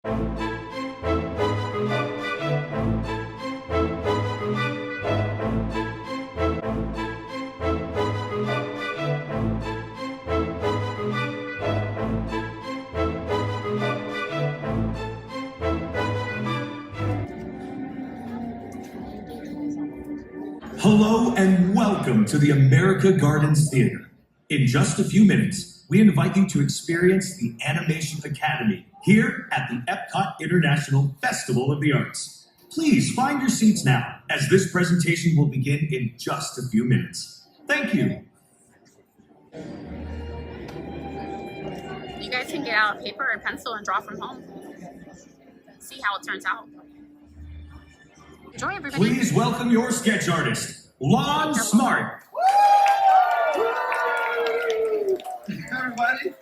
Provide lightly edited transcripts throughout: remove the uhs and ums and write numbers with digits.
Hello and welcome to the America Gardens Theater. In just a few minutes, we invite you to experience the Animation Academy here at the Epcot International Festival of the Arts. Please find your seats now, as this presentation will begin in just a few minutes. Thank you. You guys can get out paper and pencil and draw from home. See how it turns out. Enjoy, everybody. Please welcome your sketch artist, Lon Smart. Hey everybody,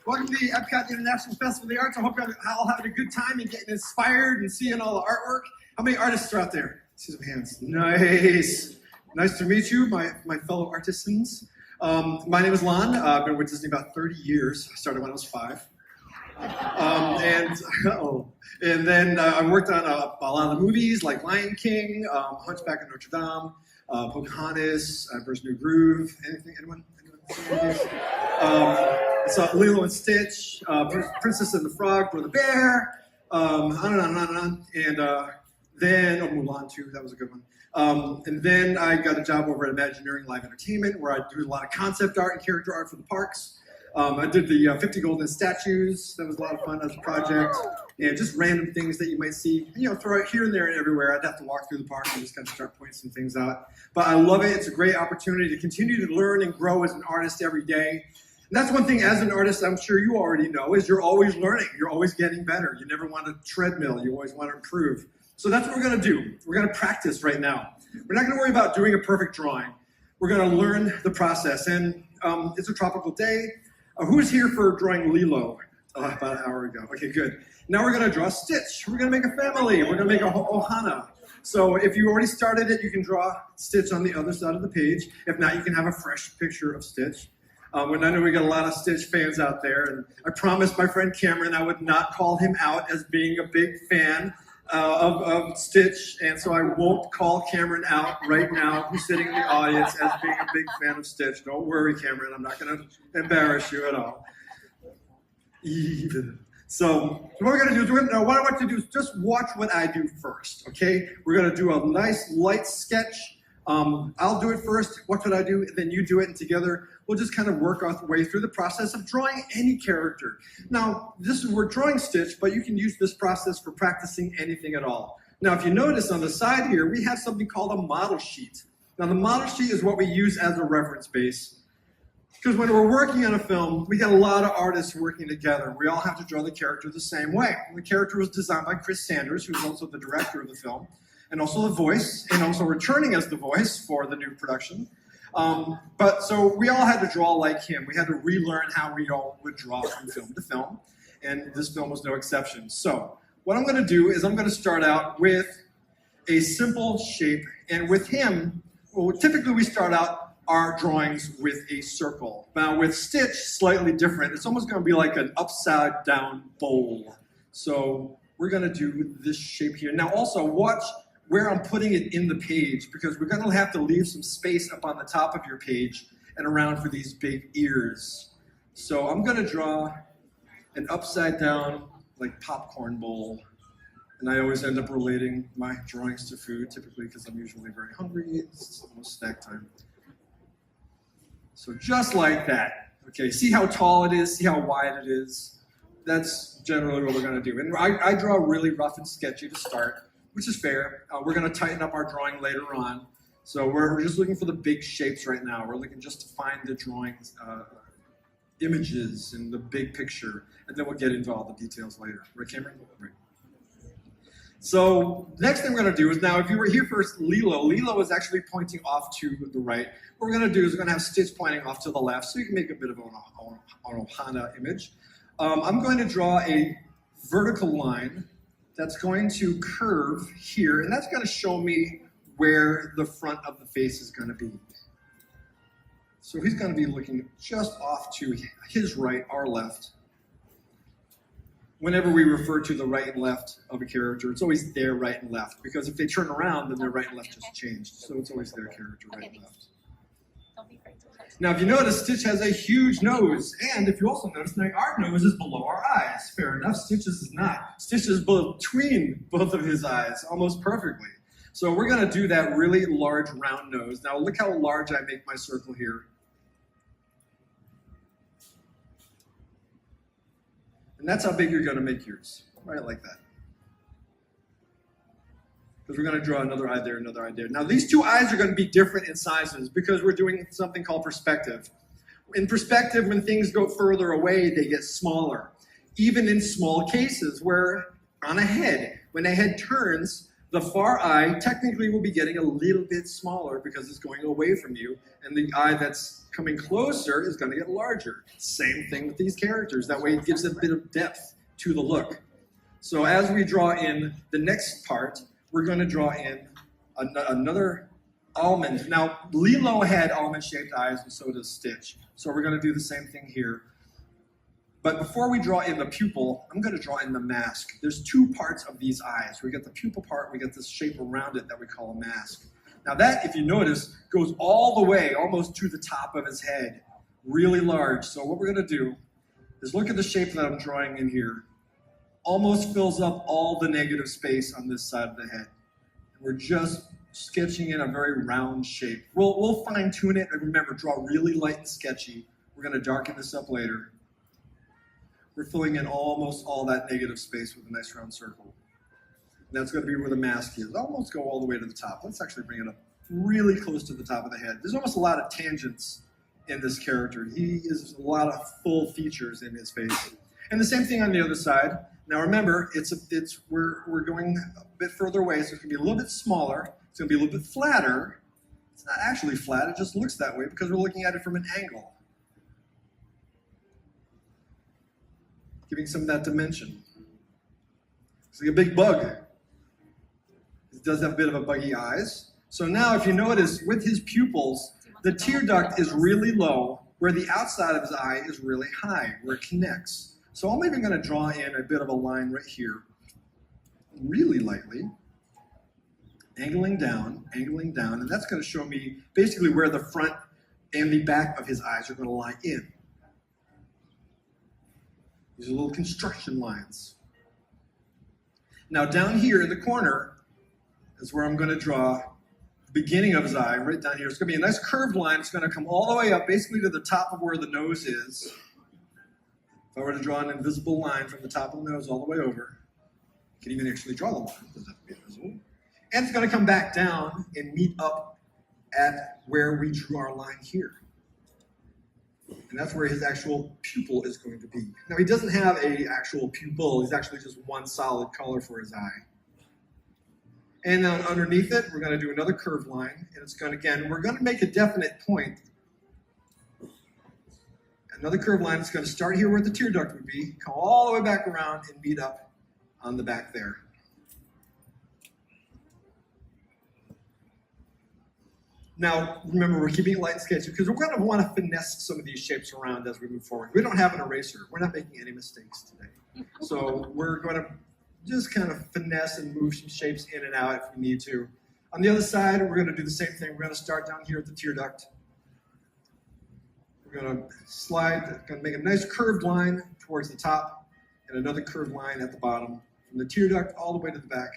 welcome to the Epcot International Festival of the Arts. I hope you're all having a good time and getting inspired and seeing all the artwork. How many artists are out there? See some hands. Nice. Nice to meet you, my fellow artisans. My name is Lon. I've been with Disney about 30 years. I started when I was 5. And then I worked on a lot of the movies like Lion King, Hunchback of Notre Dame, Pocahontas, Emperor's New Groove. Anyone? So Lilo and Stitch, Princess and the Frog, Brother Bear, on and on and on and on. And then Mulan too. That was a good one. And then I got a job over at Imagineering Live Entertainment, where I do a lot of concept art and character art for the parks. I did the 50 golden statues. That was a lot of fun as a project. And just random things that you might see, throw it here and there and everywhere. I'd have to walk through the park and just kind of start pointing some things out. But I love it. It's a great opportunity to continue to learn and grow as an artist every day. And that's one thing as an artist, I'm sure you already know, is you're always learning. You're always getting better. You never want a treadmill. You always want to improve. So that's what we're going to do. We're going to practice right now. We're not going to worry about doing a perfect drawing. We're going to learn the process. And it's a tropical day. Who's here for drawing Lilo? About an hour ago. Okay, good. Now we're going to draw Stitch. We're going to make a family. We're going to make a Ohana. So if you already started it, you can draw Stitch on the other side of the page. If not, you can have a fresh picture of Stitch. And I know we got a lot of Stitch fans out there. And I promised my friend Cameron I would not call him out as being a big fan of Stitch. And so I won't call Cameron out right now, who's sitting in the audience, as being a big fan of Stitch. Don't worry, Cameron. I'm not going to embarrass you at all. So what we're going to do is, what I want you to do is just watch what I do first, okay? We're going to do a nice light sketch. I'll do it first, watch what I do, and then you do it, and together we'll just kind of work our way through the process of drawing any character. Now, we're drawing Stitch, but you can use this process for practicing anything at all. Now, if you notice on the side here, we have something called a model sheet. Now, the model sheet is what we use as a reference base. Because when we're working on a film, we get a lot of artists working together. We all have to draw the character the same way. And the character was designed by Chris Sanders, who's also the director of the film, and also the voice, and also returning as the voice for the new production. So we all had to draw like him. We had to relearn how we all would draw from film to film, and this film was no exception. So what I'm going to do is I'm going to start out with a simple shape, and with him, well, typically we start out our drawings with a circle. Now with Stitch, slightly different. It's almost going to be like an upside down bowl. So we're going to do this shape here. Now also watch where I'm putting it in the page, because we're going to have to leave some space up on the top of your page and around for these big ears. So I'm going to draw an upside down like popcorn bowl. And I always end up relating my drawings to food, typically because I'm usually very hungry. It's almost snack time. So just like that. Okay, see how tall it is, see how wide it is. That's generally what we're going to do. And I draw really rough and sketchy to start, which is fair. We're going to tighten up our drawing later on. So we're just looking for the big shapes right now. We're looking just to find the drawing images and the big picture, and then we'll get into all the details later. Right, Cameron? Right. So next thing we're going to do is, now if you were here first, Lilo is actually pointing off to the right. What we're going to do is we're going to have Stitch pointing off to the left, so you can make a bit of an Ohana image. I'm going to draw a vertical line that's going to curve here, and that's going to show me where the front of the face is going to be. So he's going to be looking just off to his right, our left. whenever we refer to the right and left of a character, it's always their right and left, because if they turn around, then their right and left just changed. So it's always their character, right and left. Don't be afraid to touch. Now, if you notice, Stitch has a huge nose, and if you also notice, our nose is below our eyes. Fair enough, Stitch's is not. Stitch is between both of his eyes, almost perfectly. So we're gonna do that really large round nose. Now look how large I make my circle here. And that's how big you're gonna make yours, right like that. Because we're gonna draw another eye there, another eye there. Now these two eyes are gonna be different in sizes because we're doing something called perspective. In perspective, when things go further away, they get smaller. Even in small cases where on a head, when a head turns, the far eye technically will be getting a little bit smaller because it's going away from you, and the eye that's coming closer is going to get larger. Same thing with these characters. That way it gives a bit of depth to the look. So as we draw in the next part, we're going to draw in another almond. Now, Lilo had almond-shaped eyes, and so does Stitch. So we're going to do the same thing here. But before we draw in the pupil, I'm going to draw in the mask. There's two parts of these eyes. We get the pupil part, we get this shape around it that we call a mask. Now that, if you notice, goes all the way, almost to the top of his head, really large. So what we're going to do is look at the shape that I'm drawing in here. Almost fills up all the negative space on this side of the head. And we're just sketching in a very round shape. We'll fine tune it, and remember, draw really light and sketchy. We're going to darken this up later. We're filling in almost all that negative space with a nice round circle. And that's going to be where the mask is. Almost go all the way to the top. Let's actually bring it up really close to the top of the head. There's almost a lot of tangents in this character. He is a lot of full features in his face. And the same thing on the other side. Now remember, we're going a bit further away, so it's going to be a little bit smaller. It's going to be a little bit flatter. It's not actually flat, it just looks that way because we're looking at it from an angle. Giving some of that dimension. It's like a big bug. It does have a bit of a buggy eyes. So now if you notice, with his pupils, the tear duct is really low, where the outside of his eye is really high, where it connects. So I'm even going to draw in a bit of a line right here, really lightly, angling down, and that's going to show me basically where the front and the back of his eyes are going to lie in. These are little construction lines. Now down here in the corner is where I'm going to draw the beginning of his eye, right down here. It's going to be a nice curved line. It's going to come all the way up, basically to the top of where the nose is. If I were to draw an invisible line from the top of the nose all the way over, you can even actually draw the line. It doesn't have to be invisible. And it's going to come back down and meet up at where we drew our line here. And that's where his actual pupil is going to be. Now, he doesn't have an actual pupil. He's actually just one solid color for his eye. And then underneath it, we're going to do another curved line. And it's going to, again, we're going to make a definite point. Another curved line is going to start here where the tear duct would be, come all the way back around and meet up on the back there. Now, remember, we're keeping it light and sketchy because we're going to want to finesse some of these shapes around as we move forward. We don't have an eraser. We're not making any mistakes today. So we're going to just kind of finesse and move some shapes in and out if we need to. On the other side, we're going to do the same thing. We're going to start down here at the tear duct. We're going to slide, going to make a nice curved line towards the top and another curved line at the bottom from the tear duct all the way to the back.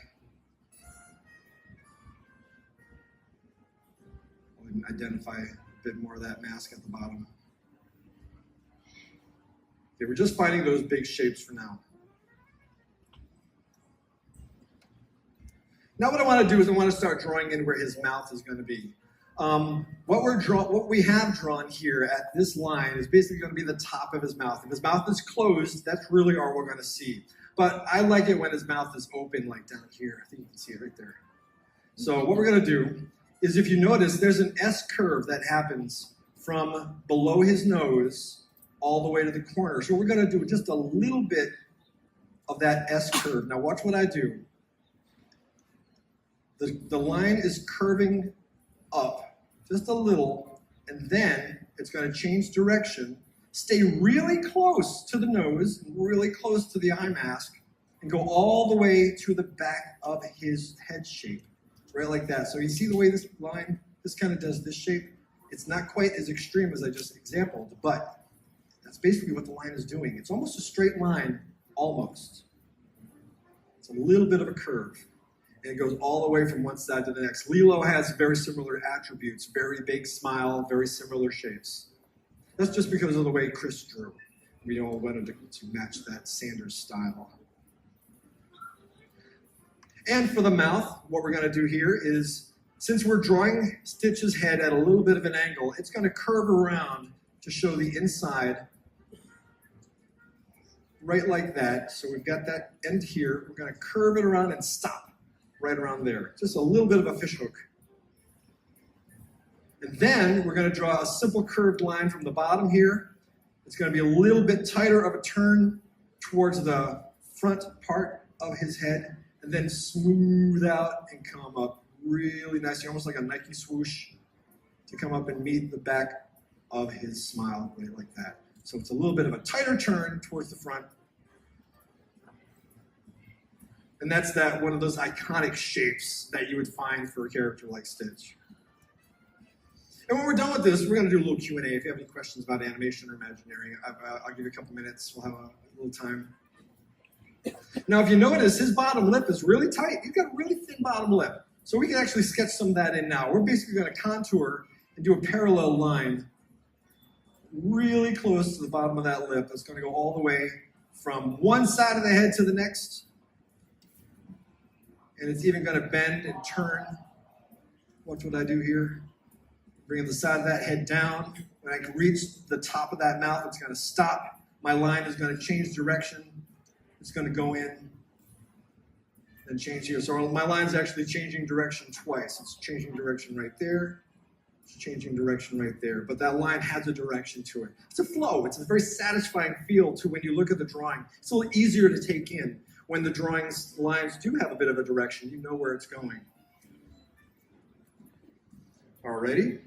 Identify a bit more of that mask at the bottom. Okay, we're just finding those big shapes for now. Now what I want to do is I want to start drawing in where his mouth is going to be. What we have drawn here at this line is basically going to be the top of his mouth. If his mouth is closed, that's really all we're going to see. But I like it when his mouth is open, like down here. I think you can see it right there. So what we're going to do is, if you notice, there's an S curve that happens from below his nose all the way to the corner. So we're going to do just a little bit of that S curve. Now watch what I do. The line is curving up just a little, and then it's going to change direction Stay really close to the nose, really close to the eye mask, and go all the way to the back of his head shape, right like that. So you see the way this line, this kind of does this shape? It's not quite as extreme as I just exampled, but that's basically what the line is doing. It's almost a straight line, almost. It's a little bit of a curve, and it goes all the way from one side to the next. Lilo has very similar attributes, very big smile, very similar shapes. That's just because of the way Chris drew. We all wanted to match that Sanders style. And for the mouth, what we're going to do here is, since we're drawing Stitch's head at a little bit of an angle, it's going to curve around to show the inside, right like that. So we've got that end here. We're going to curve it around and stop right around there. Just a little bit of a fishhook. And then we're going to draw a simple curved line from the bottom here. It's going to be a little bit tighter of a turn towards the front part of his head, and then smooth out and come up really nicely, almost like a Nike swoosh, to come up and meet the back of his smile, right like that. So it's a little bit of a tighter turn towards the front. And that's that one of those iconic shapes that you would find for a character like Stitch. And when we're done with this, we're going to do a little Q&A. If you have any questions about animation or Imagineering, I'll give you a couple minutes. We'll have a little time. Now, if you notice, his bottom lip is really tight. He's got a really thin bottom lip. So we can actually sketch some of that in now. We're basically going to contour and do a parallel line really close to the bottom of that lip. That's going to go all the way from one side of the head to the next. And it's even going to bend and turn. Watch what I do here. Bringing the side of that head down. When I can reach the top of that mouth, it's going to stop. My line is going to change direction. It's going to go in and change here. So my line's actually changing direction twice. It's changing direction right there. It's changing direction right there. But that line has a direction to it. It's a flow. It's a very satisfying feel to when you look at the drawing. It's a little easier to take in when the drawing's lines do have a bit of a direction. You know where it's going. Alrighty.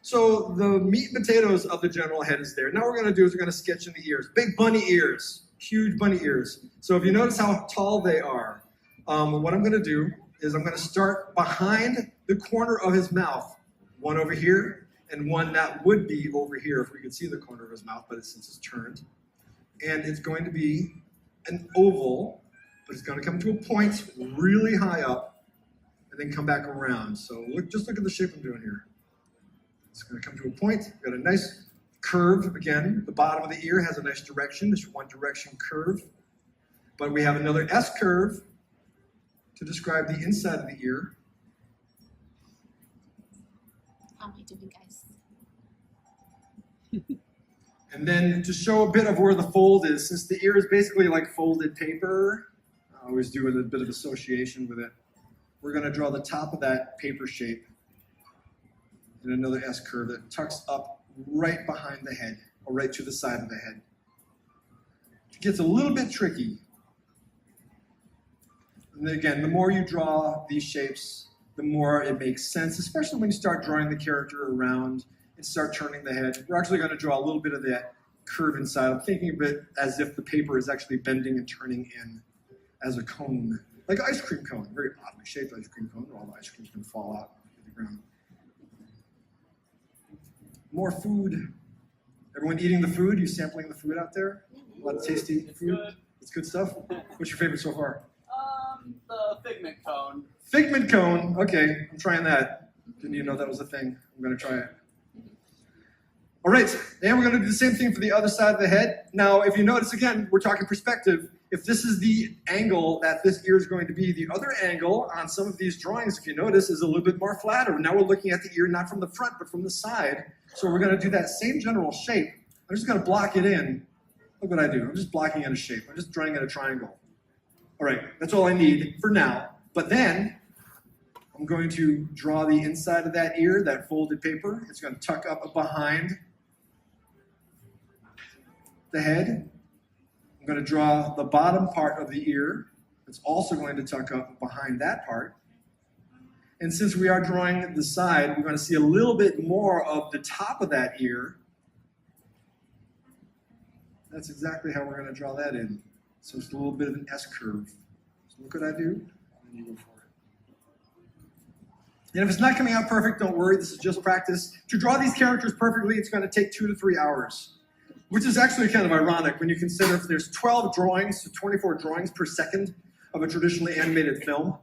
So the meat and potatoes of the general head is there. Now what we're going to do is we're going to sketch in the ears. Big bunny ears. Huge bunny ears. So if you notice how tall they are, what I'm going to do is I'm going to start behind the corner of his mouth. One over here, and one that would be over here if we could see the corner of his mouth, but since it's turned. And it's going to be an oval, but it's going to come to a point really high up, and then come back around. So just look at the shape I'm doing here. It's going to come to a point. We've got a nice curve. Again, the bottom of the ear has a nice direction. This one direction curve. But we have another S curve to describe the inside of the ear. How am I doing, guys? And then to show a bit of where the fold is, since the ear is basically like folded paper, I always do a bit of association with it. We're going to draw the top of that paper shape in another S curve that tucks up right behind the head, or right to the side of the head. It gets a little bit tricky. And again, the more you draw these shapes, the more it makes sense, especially when you start drawing the character around and start turning the head. We're actually going to draw a little bit of that curve inside. I'm thinking of it as if the paper is actually bending and turning in as a cone, like an ice cream cone, very oddly shaped ice cream cone, where all the ice cream can fall out to the ground. More food. Everyone eating the food? You sampling the food out there? A lot of tasty food? Good. It's good stuff? What's your favorite so far? The figment cone. Figment cone. Okay, I'm trying that. Didn't even know that was a thing. I'm going to try it. All right, and we're going to do the same thing for the other side of the head. Now, if you notice, again, we're talking perspective. If this is the angle that this ear is going to be, the other angle on some of these drawings, if you notice, is a little bit more flatter. Now we're looking at the ear not from the front, but from the side. So we're going to do that same general shape. I'm just going to block it in. Look what I do. I'm just blocking in a shape. I'm just drawing in a triangle. All right, that's all I need for now. But then I'm going to draw the inside of that ear, that folded paper. It's going to tuck up behind the head. I'm going to draw the bottom part of the ear. It's also going to tuck up behind that part. And since we are drawing the side, we're going to see a little bit more of the top of that ear. That's exactly how we're going to draw that in. So it's a little bit of an S curve. So look what I do, and then you go for it. And if it's not coming out perfect, don't worry, this is just practice. To draw these characters perfectly, it's going to take 2 to 3 hours, which is actually kind of ironic when you consider if there's 12 drawings, so 24 drawings per second of a traditionally animated film,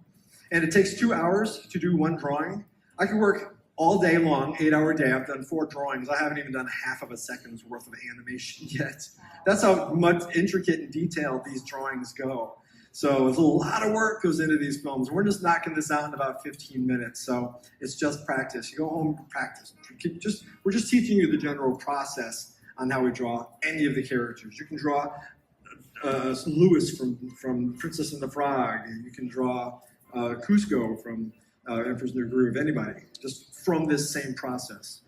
and it takes 2 hours to do one drawing. I could work all day long, 8-hour day. I've done 4 drawings. I haven't even done half of a second's worth of animation yet. That's how much intricate and detailed these drawings go. So there's a lot of work goes into these films. We're just knocking this out in about 15 minutes. So it's just practice. You go home and practice. We're just teaching you the general process on how we draw any of the characters. You can draw Lewis from Princess and the Frog. You can draw Cusco from Emperor's New Groove. Anybody, just from this same process.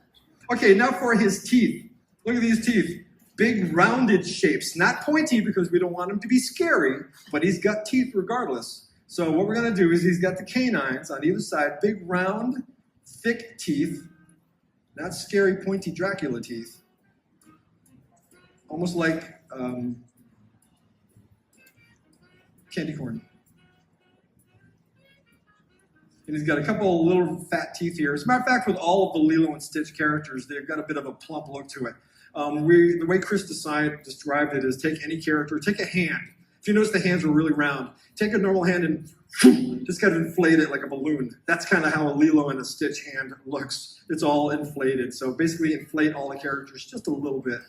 Okay, now for his teeth. Look at these teeth. Big rounded shapes, not pointy because we don't want him to be scary, but he's got teeth regardless. So what we're going to do is he's got the canines on either side, big round, thick teeth, not scary pointy Dracula teeth. Almost like candy corn. And he's got a couple of little fat teeth here. As a matter of fact, with all of the Lilo and Stitch characters, they've got a bit of a plump look to it. The way Chris described it is take any character, take a hand. If you notice the hands are really round, take a normal hand and just kind of inflate it like a balloon. That's kind of how a Lilo and a Stitch hand looks. It's all inflated. So basically inflate all the characters just a little bit.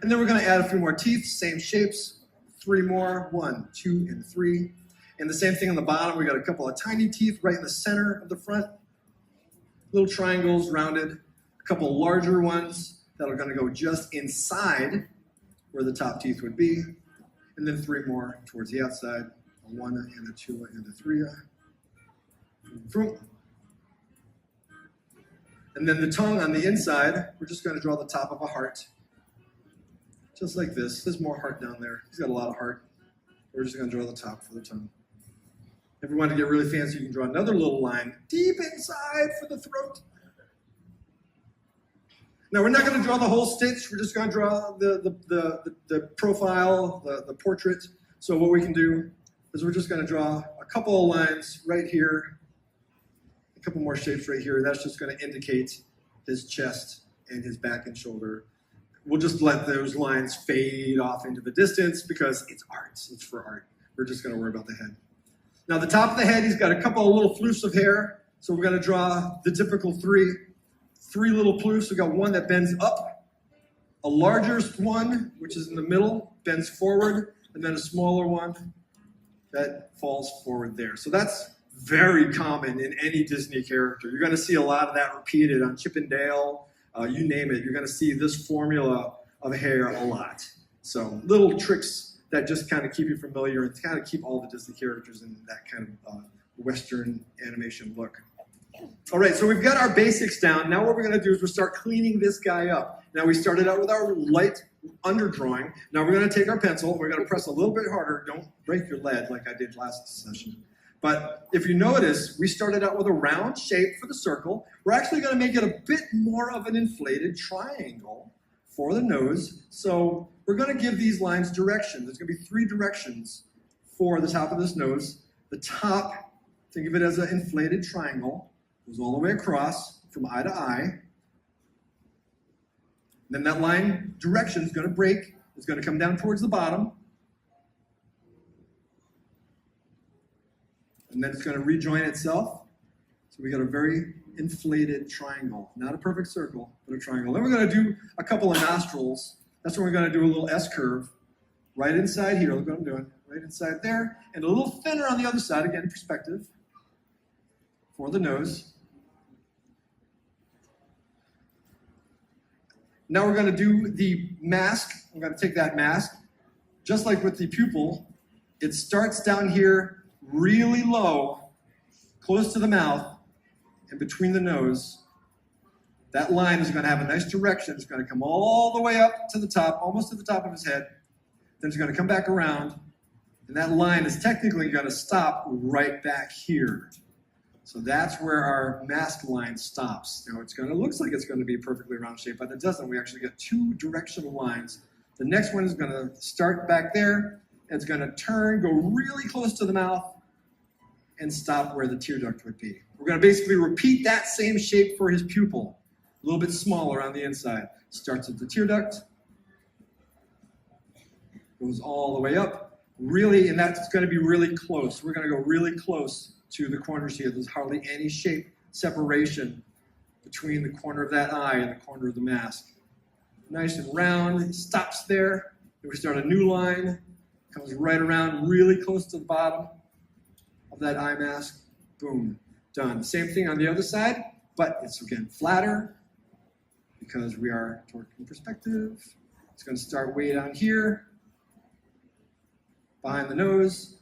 And then we're going to add a few more teeth, same shapes, 3 more, 1, 2, and 3. And the same thing on the bottom, we got a couple of tiny teeth right in the center of the front. Little triangles, rounded. A couple larger ones that are going to go just inside where the top teeth would be. And then 3 more towards the outside. A 1 and a 2 and a 3. And then the tongue on the inside, we're just going to draw the top of a heart. Just like this. There's more heart down there. He's got a lot of heart. We're just going to draw the top for the tongue. If we want to get really fancy, you can draw another little line deep inside for the throat. Now, we're not going to draw the whole Stitch. We're just going to draw the profile, the portrait. So what we can do is we're just going to draw a couple of lines right here, a couple more shapes right here. That's just going to indicate his chest and his back and shoulder. We'll just let those lines fade off into the distance because it's art. It's for art. We're just going to worry about the head. Now, the top of the head, he's got a couple of little floofs of hair. So we're going to draw the typical 3 little floofs. We've got one that bends up, a larger one, which is in the middle, bends forward, and then a smaller one that falls forward there. So that's very common in any Disney character. You're going to see a lot of that repeated on Chip and Dale. You name it, you're going to see this formula of hair a lot. So little tricks that just kind of keep you familiar and kind of keep all the Disney characters in that kind of Western animation look. All right, so we've got our basics down. Now what we're going to do is we'll start cleaning this guy up. Now we started out with our light underdrawing. Now we're going to take our pencil. We're going to press a little bit harder. Don't break your lead like I did last session. But if you notice, we started out with a round shape for the circle. We're actually going to make it a bit more of an inflated triangle for the nose. So we're going to give these lines direction. There's going to be 3 directions for the top of this nose. The top, think of it as an inflated triangle. Goes all the way across from eye to eye. Then that line direction is going to break. It's going to come down towards the bottom. And then it's going to rejoin itself. So we got a very inflated triangle. Not a perfect circle, but a triangle. Then we're going to do a couple of nostrils. That's when we're going to do a little S curve right inside here. Look what I'm doing. Right inside there. And a little thinner on the other side. Again, perspective for the nose. Now we're going to do the mask. I'm going to take that mask. Just like with the pupil, it starts down here really low, close to the mouth, and between the nose. That line is going to have a nice direction. It's going to come all the way up to the top, almost to the top of his head. Then it's going to come back around, and that line is technically going to stop right back here. So that's where our mask line stops. Now it looks like it's going to be a perfectly round shape, but it doesn't. We actually get two directional lines. The next one is going to start back there. It's going to turn, go really close to the mouth, and stop where the tear duct would be. We're going to basically repeat that same shape for his pupil, a little bit smaller on the inside. Starts at the tear duct, goes all the way up, really, and that's going to be really close. We're going to go really close to the corners here. There's hardly any shape separation between the corner of that eye and the corner of the mask. Nice and round, it stops there. Then we start a new line, comes right around really close to the bottom of that eye mask. Boom, done. Same thing on the other side, but it's again flatter because we are torquing perspective. It's going to start way down here, behind the nose.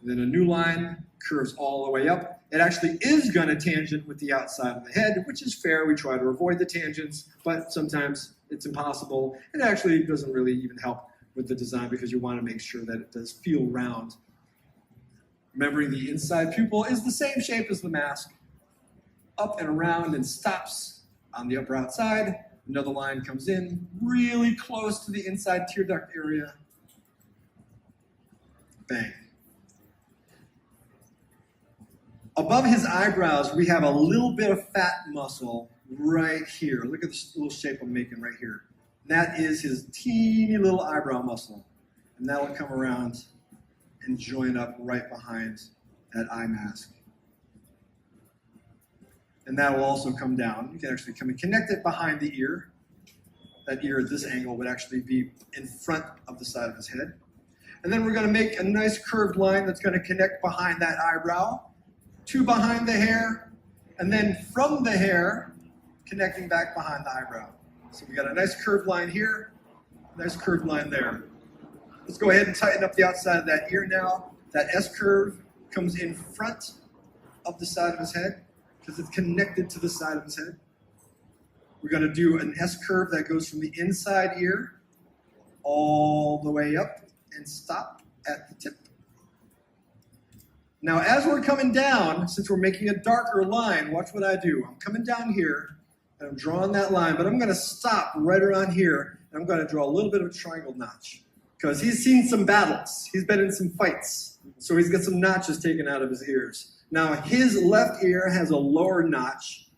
Then a new line curves all the way up. It actually is going to tangent with the outside of the head, which is fair. We try to avoid the tangents, but sometimes it's impossible. It actually doesn't really even help with the design because you want to make sure that it does feel round. Remembering the inside pupil is the same shape as the mask, up and around and stops on the upper outside. Another line comes in really close to the inside tear duct area. Bang. Above his eyebrows, we have a little bit of fat muscle right here. Look at this little shape I'm making right here. That is his teeny little eyebrow muscle. And that'll come around and join up right behind that eye mask. And that will also come down. You can actually come and connect it behind the ear. That ear at this angle would actually be in front of the side of his head. And then we're going to make a nice curved line that's going to connect behind that eyebrow to behind the hair, and then from the hair, connecting back behind the eyebrow. So we got a nice curved line here, nice curved line there. Let's go ahead and tighten up the outside of that ear now. That S curve comes in front of the side of his head because it's connected to the side of his head. We're going to do an S curve that goes from the inside ear all the way up and stop at the tip. Now, as we're coming down, since we're making a darker line, watch what I do. I'm coming down here, and I'm drawing that line, but I'm going to stop right around here, and I'm going to draw a little bit of a triangle notch. Because he's seen some battles. He's been in some fights. So he's got some notches taken out of his ears. Now, his left ear has a lower notch,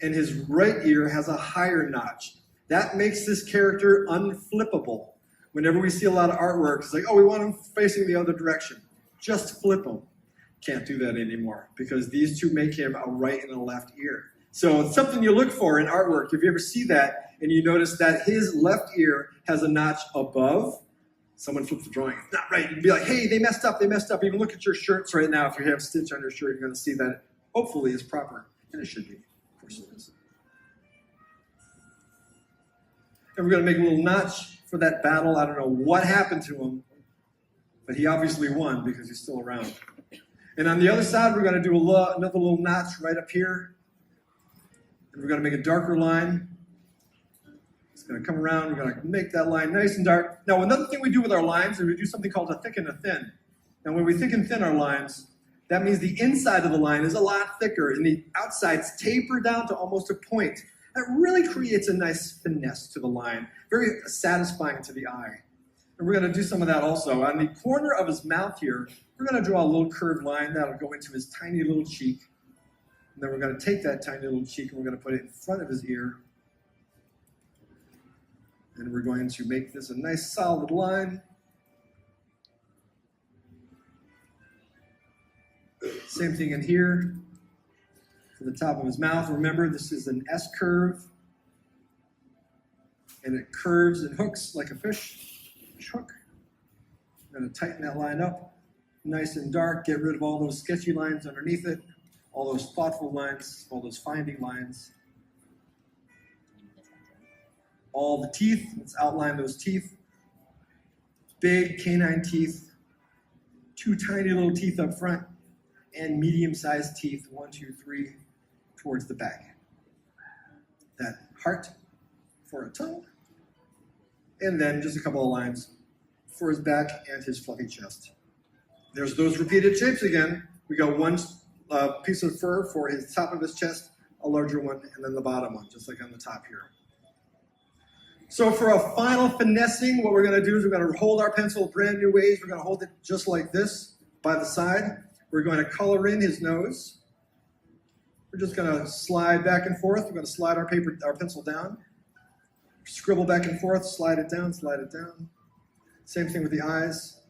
and his right ear has a higher notch. That makes this character unflippable. Whenever we see a lot of artwork, it's like, oh, we want him facing the other direction. Just flip him. Can't do that anymore because these two make him a right and a left ear. So it's something you look for in artwork. If you ever see that and you notice that his left ear has a notch above, someone flips the drawing, it's not right. You'd be like, hey, they messed up, they messed up. Even look at your shirts right now. If you have a stitch on your shirt, you're going to see that it hopefully is proper. And it should be. Of course it is. And we're going to make a little notch for that battle. I don't know what happened to him, but he obviously won because he's still around. And on the other side, we're going to do another little notch right up here. And we're going to make a darker line. It's going to come around. We're going to make that line nice and dark. Now, another thing we do with our lines is we do something called a thick and a thin. And when we thick and thin our lines, that means the inside of the line is a lot thicker and the outsides taper down to almost a point. That really creates a nice finesse to the line, very satisfying to the eye. And we're going to do some of that also. On the corner of his mouth here, we're going to draw a little curved line that'll go into his tiny little cheek. And then we're going to take that tiny little cheek and we're going to put it in front of his ear. And we're going to make this a nice solid line. Same thing in here for the top of his mouth. Remember, this is an S curve. And it curves and hooks like a fish hook. I'm going to tighten that line up nice and dark, get rid of all those sketchy lines underneath it, all those thoughtful lines, all those finding lines. All the teeth, let's outline those teeth. Big canine teeth, two tiny little teeth up front, and medium-sized teeth, 1, 2, 3, towards the back. That heart for a tongue, and then just a couple of lines for his back and his fluffy chest. There's those repeated shapes again. We got one piece of fur for his top of his chest, a larger one, and then the bottom one, just like on the top here. So for a final finessing, what we're going to do is we're going to hold our pencil brand new ways. We're going to hold it just like this by the side. We're going to color in his nose. We're just going to slide back and forth. We're going to slide our pencil down. Scribble back and forth, slide it down, slide it down. Same thing with the eyes.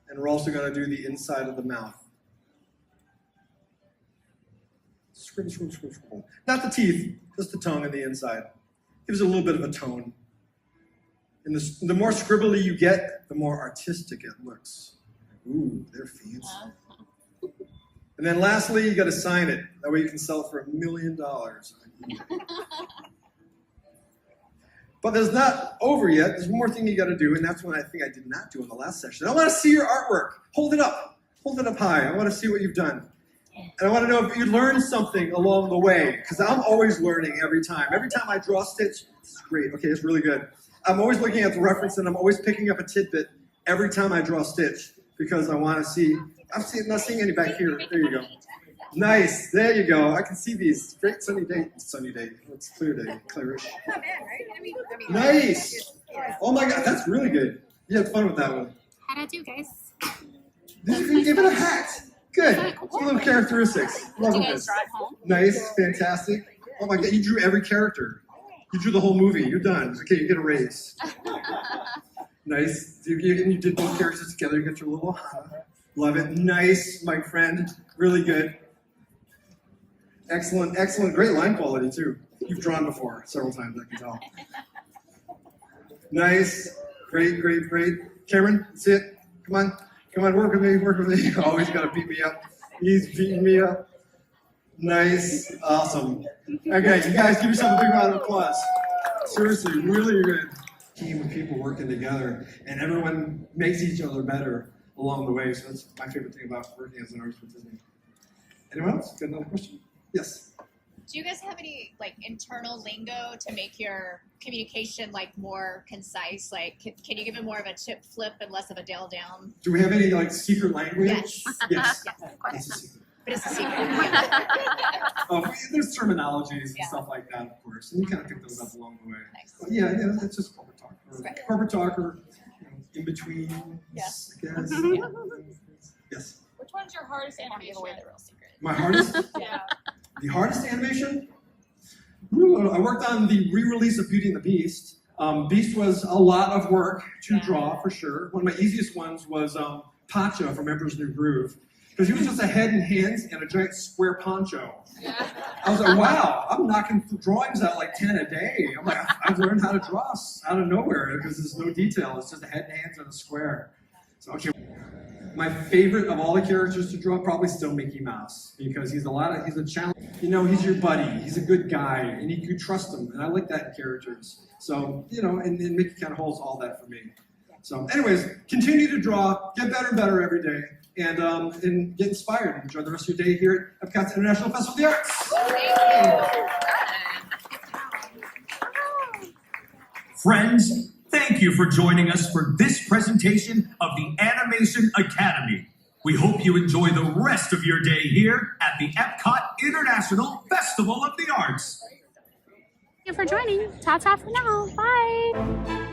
And we're also going to do the inside of the mouth. Scribble, scribble, scribble, scribble. Not the teeth, just the tongue and the inside. Gives it a little bit of a tone. And the more scribbly you get, the more artistic it looks. Ooh, they're fancy. And then lastly, you got to sign it. That way you can sell it for $1 million. But there's not over yet. There's one more thing you got to do, and that's what I think I did not do in the last session. I want to see your artwork. Hold it up. Hold it up high. I want to see what you've done. And I want to know if you learned something along the way, because I'm always learning every time. Every time I draw a stitch, it's great. Okay, it's really good. I'm always looking at the reference, and I'm always picking up a tidbit every time I draw a stitch, because I want to see. I'm not seeing any back here. There you go. Nice. There you go. I can see these. Great sunny day. Sunny day. It's clear day. Clearish. Not bad, right? I mean, Nice. Oh my God, that's really good. You had fun with that one. How'd I do, guys? You gave it a hat. Good. Some little characteristics. Love Did you guys this. draw at home? Nice. Fantastic. Oh my God, you drew every character. You drew the whole movie. You're done. Okay, you get a raise. Nice. You did both characters together. You get your little. Love it. Nice, my friend. Really good. Excellent, excellent. Great line quality, too. You've drawn before several times, I can tell. Nice. Great, great, great. Cameron, that's it. Come on. Come on, work with me, work with me. Always got to beat me up. He's beating me up. Nice. Awesome. Okay, you guys give yourself a big round of applause. Seriously, really good. Team of people working together, and everyone makes each other better along the way. So that's my favorite thing about working as an artist with Disney. Anyone else? Got another question? Yes. do you guys have any like internal lingo to make your communication like more concise? Like, can you give it more of a chip flip and less of a Dale down? Do we have any like secret language? Yes. Yes. Yes, of course. It's a secret. But it's a secret. There's terminologies and Yeah. stuff like that, of course, and you kind of pick those up along the way. Nice. But yeah, it's just corporate talk. Right. Corporate talk or in between, Yeah. I guess. Yes. Which one's your hardest I don't want to animation? give away the real secret. My hardest, Yeah. the hardest animation? Ooh, I worked on the re-release of Beauty and the Beast. Beast was a lot of work to draw, for sure. One of my easiest ones was Pacha from Emperor's New Groove. Because he was just a head and hands and a giant square poncho. I was like, wow, I'm knocking drawings out like 10 a day. I'm like, I've learned how to draw out of nowhere because there's no detail. It's just a head and hands and a square. So, okay. My favorite of all the characters to draw, probably still Mickey Mouse, because he's a challenge. You know, he's your buddy, he's a good guy, and you can trust him, and I like that in characters. So, you know, and Mickey kind of holds all that for me. So, anyways, continue to draw, get better and better every day, and get inspired, and enjoy the rest of your day here at Epcot's International Festival of the Arts. Friends, thank you for joining us for this presentation of the Animation Academy. We hope you enjoy the rest of your day here at the Epcot International Festival of the Arts. Thank you for joining. Ta-ta for now. Bye.